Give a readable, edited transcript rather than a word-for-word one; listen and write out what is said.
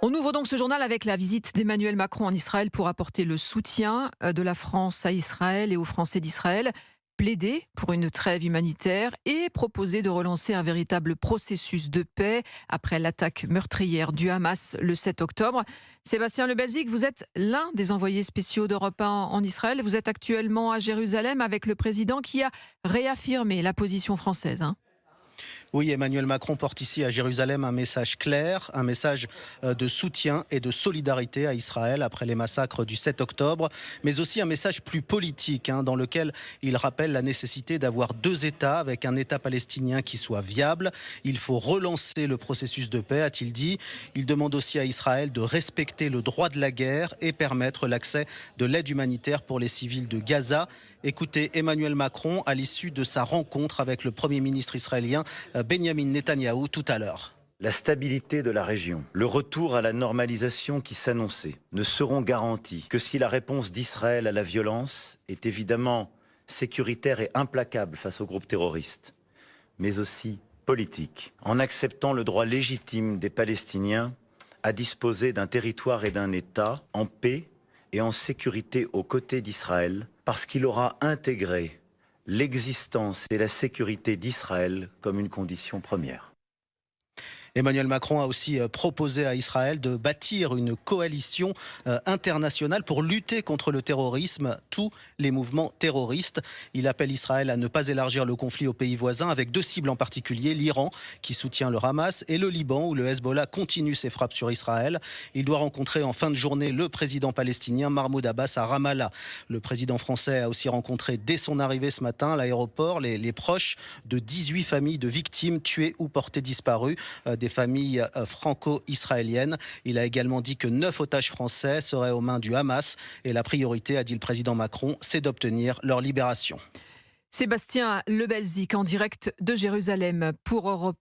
On ouvre donc ce journal avec la visite d'Emmanuel Macron en Israël pour apporter le soutien de la France à Israël et aux Français d'Israël, plaider pour une trêve humanitaire et proposer de relancer un véritable processus de paix après l'attaque meurtrière du Hamas le 7 octobre. Sébastien Le Belzic, vous êtes l'un des envoyés spéciaux d'Europe 1 en Israël. Vous êtes actuellement à Jérusalem avec le président qui a réaffirmé la position française. Oui, Emmanuel Macron porte ici à Jérusalem un message clair, un message de soutien et de solidarité à Israël après les massacres du 7 octobre, mais aussi un message plus politique dans lequel il rappelle la nécessité d'avoir deux États avec un État palestinien qui soit viable. Il faut relancer le processus de paix, a-t-il dit. Il demande aussi à Israël de respecter le droit de la guerre et permettre l'accès de l'aide humanitaire pour les civils de Gaza. Écoutez Emmanuel Macron à l'issue de sa rencontre avec le Premier ministre israélien Benjamin Netanyahou tout à l'heure. La stabilité de la région, le retour à la normalisation qui s'annonçait ne seront garantis que si la réponse d'Israël à la violence est évidemment sécuritaire et implacable face aux groupes terroristes, mais aussi politique, en acceptant le droit légitime des Palestiniens à disposer d'un territoire et d'un État en paix et en sécurité aux côtés d'Israël, parce qu'il aura intégré l'existence et la sécurité d'Israël comme une condition première. Emmanuel Macron a aussi proposé à Israël de bâtir une coalition internationale pour lutter contre le terrorisme, tous les mouvements terroristes. Il appelle Israël à ne pas élargir le conflit aux pays voisins avec deux cibles en particulier, l'Iran qui soutient le Hamas et le Liban où le Hezbollah continue ses frappes sur Israël. Il doit rencontrer en fin de journée le président palestinien Mahmoud Abbas à Ramallah. Le président français a aussi rencontré dès son arrivée ce matin à l'aéroport les proches de 18 familles de victimes tuées ou portées disparues. Des familles franco-israéliennes. Il a également dit que 9 otages français seraient aux mains du Hamas et la priorité, a dit le président Macron, c'est d'obtenir leur libération. Sébastien Le Belzic en direct de Jérusalem pour Europe